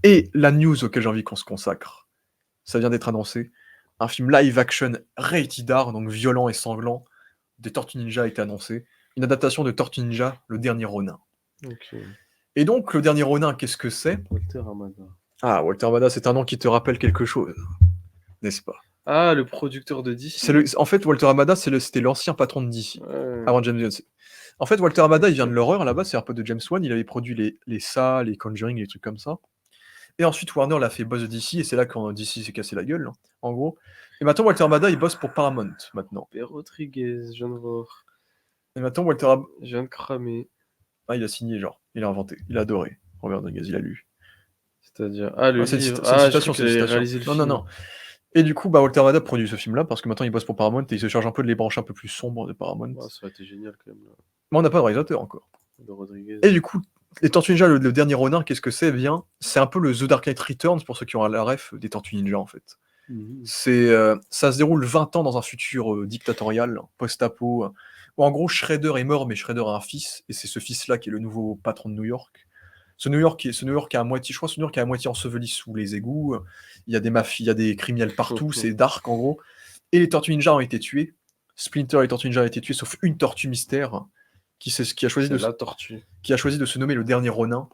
Et la news auquel j'ai envie qu'on se consacre, ça vient d'être annoncé, un film live action rated R, donc violent et sanglant, des Tortues Ninja a été annoncé. Une adaptation de Tortues Ninja, Le Dernier Ronin. OK. Et donc, Le Dernier Ronin, qu'est-ce que c'est? Walter Hamada. Ah, Walter Hamada, c'est un nom qui te rappelle quelque chose, n'est-ce pas? Ah, le producteur de C'est DC? en fait, Walter Hamada, c'était l'ancien patron de DC, Ouais. avant James Gunn. En fait, Walter Hamada, il vient de OK. l'horreur, là-bas, c'est un pote de James Wan, il avait produit les Saw, les Conjuring, les trucs comme ça. Et ensuite, Warner l'a fait boss de DC, et c'est là quand DC s'est cassé la gueule, hein, en gros. Et maintenant, Walter Hamada, il bosse pour Paramount, maintenant. Robert Rodriguez, je viens de voir. Et maintenant, Walter Hamada, Je viens de cramer. ah, il a signé, genre, il a inventé, il a adoré. Robert Rodriguez, il a lu. C'est-à-dire ah, le Ah, c'est livre. une Ah, je citation, crois c'est qu'il une allait citation. réaliser le Non, non, film. non. Et du coup, bah, Walter Hamada produit ce film-là, parce que maintenant, il bosse pour Paramount, et il se charge un peu de les branches un peu plus sombres de Paramount. Ah, ça aurait été génial quand même, là, Mais on n'a pas de réalisateur encore. de Rodriguez. Et du coup, les Tortues Ninja, le dernier Ronin, qu'est-ce que c'est? Eh bien, c'est un peu le The Dark Knight Returns, pour ceux qui ont la ref, des Tortues Ninja, en fait. Mmh. Ça se déroule 20 ans dans un futur dictatorial, post-apo, où en gros Shredder est mort, mais Shredder a un fils, et c'est ce fils-là qui est le nouveau patron de New York. Ce New York est à moitié, je crois, ce New York est à moitié enseveli sous les égouts. Il y a des mafies, il y a des criminels partout, c'est dark en gros. Et les Tortues Ninja ont été tués. Splinter et les Tortues Ninja ont été tués, sauf une tortue mystère qui a choisi C'est de, la tortue. qui a choisi de se nommer le dernier Ronin.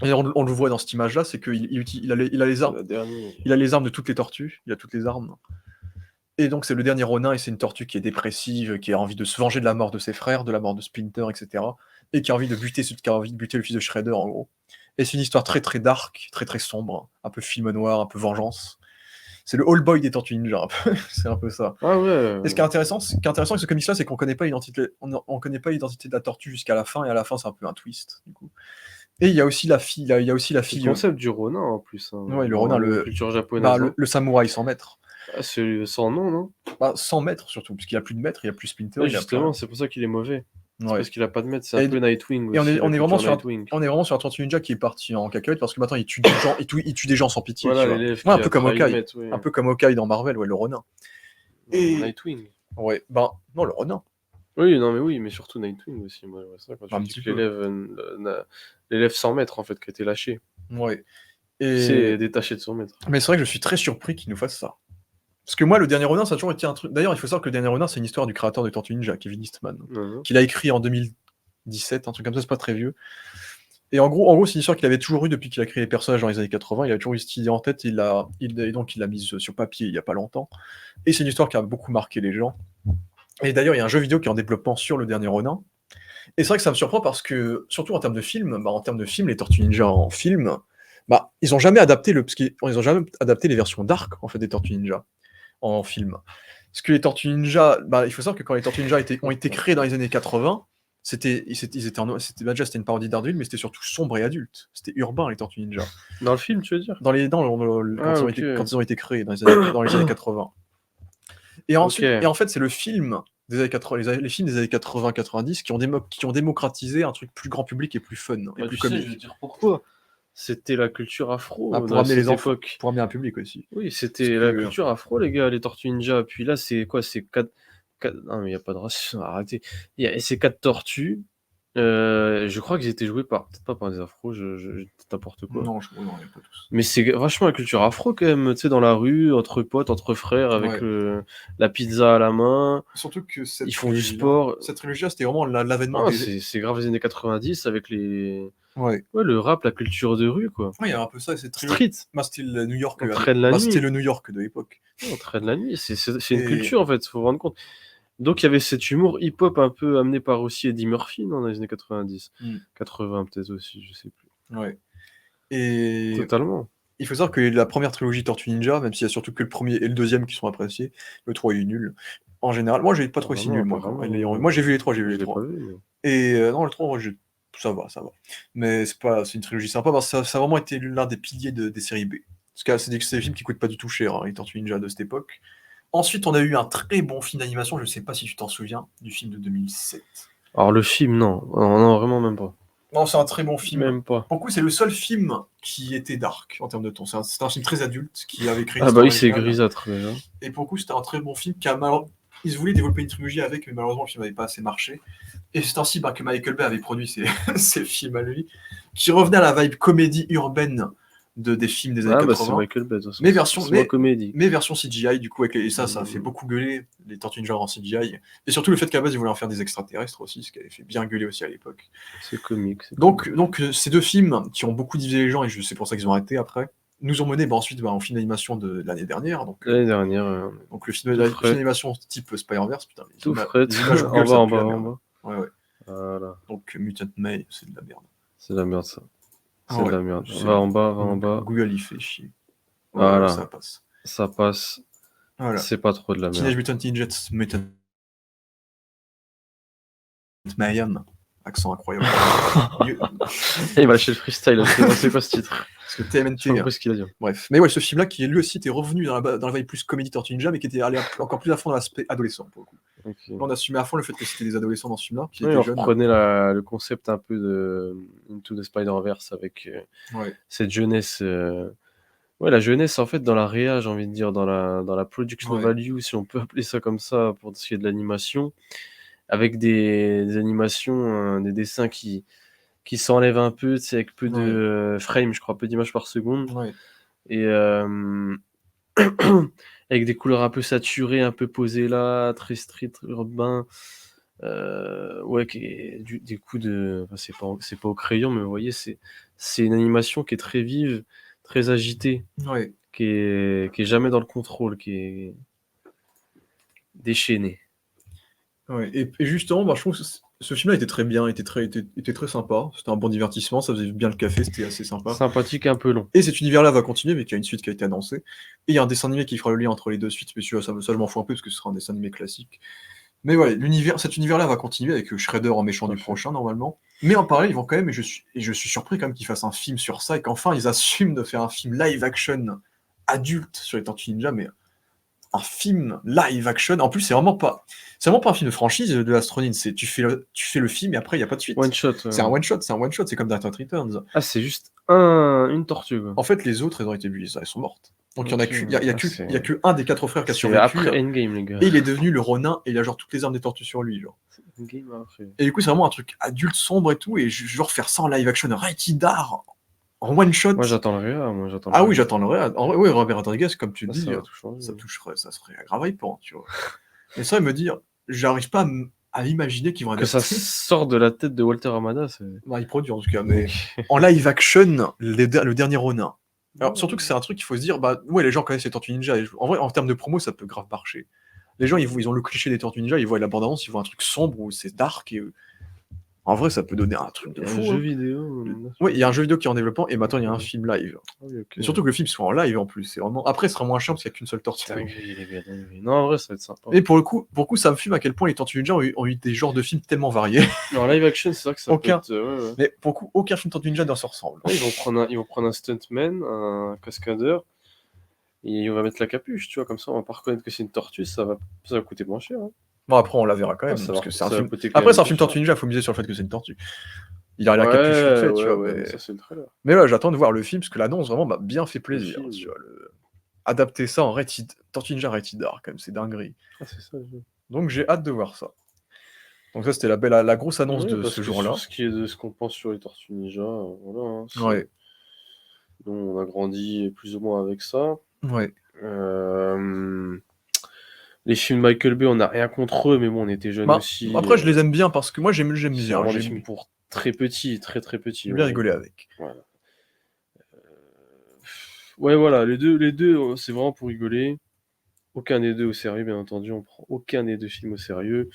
Et on le voit dans cette image-là, c'est qu'il a les C'est armes. la dernière. Il a les armes de toutes les tortues, il a toutes les armes. Et donc c'est le dernier Ronin, et c'est une tortue qui est dépressive, qui a envie de se venger de la mort de ses frères, de la mort de Splinter, etc. Et qui a envie de buter le fils de Shredder, en gros. Et c'est une histoire très très dark, très très sombre, un peu film noir, un peu vengeance. C'est le All Boy des Tortues Ninja, un peu. C'est un peu ça. Ah ouais. Et ce qui est intéressant avec ce comics-là, c'est qu'on connaît pas l'identité, on connaît pas l'identité de la tortue jusqu'à la fin, et à la fin c'est un peu un twist, du coup. Et il y a aussi la fille, il y a aussi la C'est le fille, concept du Ronin en plus, hein, ouais, le dans Ronin, la culture bah, japonaise. Hein. le samouraï sans maître. Ah, c'est sans nom, non? Bah, sans maître surtout, parce qu'il a plus de maître, il a plus Splinter, Ouais, il a plus rien. justement, c'est pour ça qu'il est mauvais. C'est Ouais. parce qu'il a pas de maître. C'est un Et, peu Nightwing et aussi. on est la vraiment culture Nightwing. on est vraiment sur un Tortue Ninja qui est parti en cacahuète, parce que maintenant il tue des gens, il tue des gens sans pitié, Voilà, tu vois. l'élève Ouais, un qui peu a comme trahi le Hawkeye. maître, oui. Un peu comme Hawkeye dans Marvel, ouais, le Ronin. Et Nightwing. ouais, ben non, le Ronin. Oui, non, mais oui, mais surtout Nightwing aussi. Moi, ouais, c'est ça, quand tu Un dis petit que peu. l'élève sans maître, en fait, qui a été lâché. Ouais. Qui s'est Et détaché de son maître. mais c'est vrai que je suis très surpris qu'ils nous fassent ça. Parce que moi, le dernier Ronin, ça a toujours été un truc. D'ailleurs, il faut savoir que le dernier Ronin, c'est une histoire du créateur de Tortue Ninja, Kevin Eastman, Mhm. qu'il a écrit en 2017, un truc comme ça, c'est pas très vieux. Et en gros, c'est une histoire qu'il avait toujours eu depuis qu'il a créé les personnages dans les années 80. Il avait toujours eu cette idée en tête, et donc il l'a mise sur papier il y a pas longtemps. Et c'est une histoire qui a beaucoup marqué les gens. Et d'ailleurs, il y a un jeu vidéo qui est en développement sur le dernier Ronin. Et c'est vrai que ça me surprend parce que, surtout en termes de film, les Tortues Ninja en film, bah, ils ont jamais adapté les versions dark en fait des Tortues Ninja en film. Parce que les Tortues Ninja, bah, il faut savoir que quand les Tortues Ninja ont été créées dans les années 80, c'était une parodie d'Ardeville, mais c'était surtout sombre et adulte. C'était urbain, les Tortues Ninja. Dans le film, tu veux dire? Quand Ah, ils ok. ont été créés dans les années 80. Et ensuite, Ok. et en fait, c'est le film des années 80, les films des années 80-90 qui ont démocratisé un truc plus grand public et plus fun et Bah, plus tu sais, je vais comique. dire pourquoi. C'était la culture afro Ah, pour à amener les cette enfants, époque. pour amener un public aussi. Oui, Parce c'était que la culture afro, les gars, les Tortues Ninja. Puis là, c'est quoi? C'est non, mais il n'y a pas de racisme, arrêtez. C'est 4 tortues. Je crois qu'ils étaient joués peut-être pas par des afros, je dis n'importe quoi. non, il n'y a pas tous. Mais c'est vachement la culture afro quand même, tu sais, dans la rue, entre potes, entre frères, avec Ouais. la pizza à la main. Surtout que Ils font du sport. cette trilogie-là, c'était vraiment l'avènement Ah, des. c'est grave les années 90 avec les. Ouais. Ouais, le rap, la culture de rue, quoi. Ouais, il y a un peu ça, cette trilogie. Street. Bah, c'était le New York, On traîne la c'était nuit. le New York de l'époque. On traîne la nuit. C'est une Et culture, en fait, faut vous rendre compte. Donc, il y avait cet humour hip-hop un peu amené par aussi Eddie Murphy, non, dans les années 90. 80 peut-être aussi, je sais plus. ouais. Et Totalement. il faut savoir que la première trilogie Tortue Ninja, même s'il y a surtout que le premier et le deuxième qui sont appréciés, le 3 est nul. En général, moi j'ai pas trouvé si nul, moi. Moi j'ai vu les 3, Je l'ai pas vu, mais... Et non, le 3, moi, ça va, ça va. Mais c'est une trilogie sympa, parce que ça a vraiment été l'un des piliers des séries B. Parce que c'est des films qui coûtent pas du tout cher, hein, les Tortues Ninja de cette époque. Ensuite, on a eu un très bon film d'animation, je sais pas si tu t'en souviens, du film de 2007. Alors, le film, non. Non, vraiment même pas. Non, c'est un très bon film. Même pas. Pour le coup, c'est le seul film qui était dark en termes de ton. C'est un film très adulte qui avait créé une Ah bah histoire oui, c'est originale. grisâtre déjà. Et pour le coup, c'était un très bon film qui a ils voulaient développer une trilogie avec, mais malheureusement, le film n'avait pas assez marché. Et c'est ainsi que Michael Bay avait produit ses films à lui, qui revenaient à la vibe comédie urbaine des films des années Ah bah c'est 80. Michael Bay, de toute façon. Mais version, C'est moins comédie. mais version CGI, du coup, et ça a fait beaucoup gueuler, les Tortues Ninja en CGI. Et surtout le fait qu'à base, ils voulaient en faire des extraterrestres aussi, ce qui avait fait bien gueuler aussi à l'époque. C'est comique. Donc, ces deux films qui ont beaucoup divisé les gens, et c'est pour ça qu'ils ont arrêté après, nous ont mené ensuite en film d'animation de l'année dernière. Donc, L'année dernière. donc le film d'animation type Spider-Verse, putain, Tout frais, les images en Google, bas, ça en pue la bas, merde. en bas. Ouais. Voilà. Donc Mutant May, c'est de la merde. C'est de la merde ça. C'est Ah de la merde. Va en bas. Google il fait chier. Voilà. Ça passe. Ça passe. Voilà. C'est pas trop de la merde. Teenage Mutant Ninja Mutant Mayhem. Accent incroyable. Il va lâcher le freestyle. C'est quoi ce titre? Parce que TMNT. Je sais pas ce qu'il a dit. Bref. Mais ouais, ce film-là, qui lui aussi était revenu dans la vibe plus comédie Tortue Ninja, mais qui était allé encore plus à fond dans l'aspect adolescent, pour le coup. Okay. Là, on assumait à fond le fait que c'était des adolescents dans ce film-là. Oui, on reprenait le concept un peu de Into the Spider-Verse avec cette jeunesse. Ouais, la jeunesse, en fait, dans la réa, j'ai envie de dire, dans la production value, si on peut appeler ça comme ça, pour ce qui est de l'animation, avec des animations, des dessins qui s'enlèvent un peu, tu sais, avec peu de frames, je crois, peu d'images par seconde. Et avec des couleurs un peu saturées, un peu posées là, très street, urbain. Des coups de. Enfin, c'est pas au crayon, mais vous voyez, c'est une animation qui est très vive, très agitée, qui est jamais dans le contrôle, qui est déchaînée. Ouais, et justement, je trouve que ce film-là était très bien, était très sympa. C'était un bon divertissement, ça faisait bien le café, c'était assez sympa. Sympathique et un peu long. Et cet univers-là va continuer, mais qu'il y a une suite qui a été annoncée. Et il y a un dessin animé qui fera le lien entre les deux suites, mais ça je m'en fous un peu parce que ce sera un dessin animé classique. Mais voilà, cet univers-là va continuer avec Shredder en méchant du prochain, normalement. Mais en parallèle, ils vont quand même, et je suis surpris quand même qu'ils fassent un film sur ça, et qu'enfin ils assument de faire un film live-action adulte sur les Tortues Ninja, mais un film live action. En plus, c'est vraiment pas un film de franchise de Astronine. C'est tu fais le film et après il y a pas de suite. One shot. C'est un one shot. C'est comme Dark Knight Returns. Ah, c'est juste une tortue, quoi. En fait, les autres, elles ont été bullées, elles sont mortes. Donc il y a que un des 4 frères qui a survécu. Après Endgame, les gars. Et il est devenu le Ronin et il a genre toutes les armes des tortues sur lui, genre. Endgame après. Et du coup, c'est vraiment un truc adulte, sombre et tout, et genre faire ça en live action, rated R, en one shot. Moi, j'attends le réa. Ah oui, j'attends le réa. En vrai, oui, Robert Rodriguez, comme tu le dis, ça serait grave hypant, tu vois. Et ça, me dire, j'arrive pas à imaginer qu'ils vont que ça sort de la tête de Walter Hamada. Bah, il produit en tout cas, mais en live action, le dernier Ronin. Alors, surtout que c'est un truc qu'il faut se dire, les gens connaissent les Tortues Ninja. En vrai, en termes de promo, ça peut grave marcher. Les gens, ils ont le cliché des Tortues Ninja, ils voient la bande-annonce, ils voient un truc sombre où c'est dark et en vrai, ça peut donner un truc de fou. Un jeu vidéo. Oui, il y a un jeu vidéo qui est en développement et maintenant il y a un film live. Et surtout que le film soit en live en plus. C'est vraiment. Après, ce sera moins chiant parce qu'il n'y a qu'une seule tortue. Non, en vrai, ça va être sympa. Et pour le coup, ça me fume à quel point les Tortues Ninja ont eu des genres de films tellement variés. En live action, c'est vrai que ça peut être. Mais pour le coup, aucun film Tortues Ninja ne se ressemble. Ils vont prendre un stuntman, un cascadeur, et on va mettre la capuche, tu vois, comme ça on va pas reconnaître que c'est une tortue, ça va coûter moins cher. Hein. Bon, après, on la verra quand même. Parce que c'est un film. Après, c'est un film Tortue Ninja, il faut miser sur le fait que c'est une tortue. Il a la capuche faite, tu vois. Mais ça, c'est le trailer. Mais là, j'attends de voir le film parce que l'annonce vraiment m'a bien fait plaisir. Tu vois, adapter ça en Tortue Ninja Rated R, quand même, c'est dinguerie. Ah, c'est ça, donc j'ai hâte de voir ça. Donc ça, c'était la grosse annonce de ce jour-là. Ce qui est de ce qu'on pense sur les Tortues Ninja, voilà. Ouais. Donc, on a grandi plus ou moins avec ça. Ouais. Les films Michael Bay, on n'a rien contre eux, mais bon, on était jeunes aussi. Après, je les aime bien parce que moi, j'aime bien. C'est des films pour très petits, très très petits. J'ai bien rigolé avec. Voilà. Ouais, voilà, les deux, c'est vraiment pour rigoler. Aucun des deux au sérieux, bien entendu. On prend aucun des deux films au sérieux.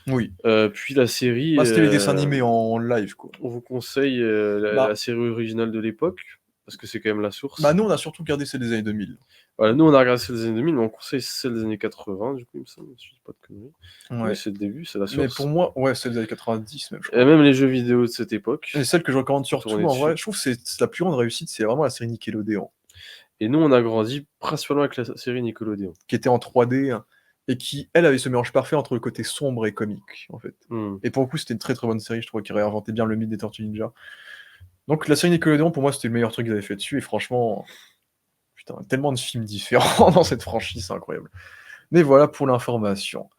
Oui. Puis la série. C'était les dessins animés en live, quoi. On vous conseille la série originale de l'époque, parce que c'est quand même la source. Nous, on a surtout regardé celle des années 2000. Voilà, nous, on a regardé celle des années 2000, mais on conseille celle des années 80, du coup, il me semble, je dis pas de conneries. Ouais. Mais c'est le début, c'est la source. Mais pour moi, c'est des années 90, même, je crois. Et même les jeux vidéo de cette époque. Et celle que je recommande surtout, en vrai, je trouve que c'est la plus grande réussite, c'est vraiment la série Nickelodeon. Et nous, on a grandi principalement avec la série Nickelodeon. Qui était en 3D, et qui, elle, avait ce mélange parfait entre le côté sombre et comique, en fait. Et pour le coup, c'était une très très bonne série, je trouve, qui réinventait bien le mythe des Tortues Ninja. Donc la série Nickelodeon, pour moi, c'était le meilleur truc qu'ils avaient fait dessus, et franchement, putain, tellement de films différents dans cette franchise, c'est incroyable. Mais voilà pour l'information.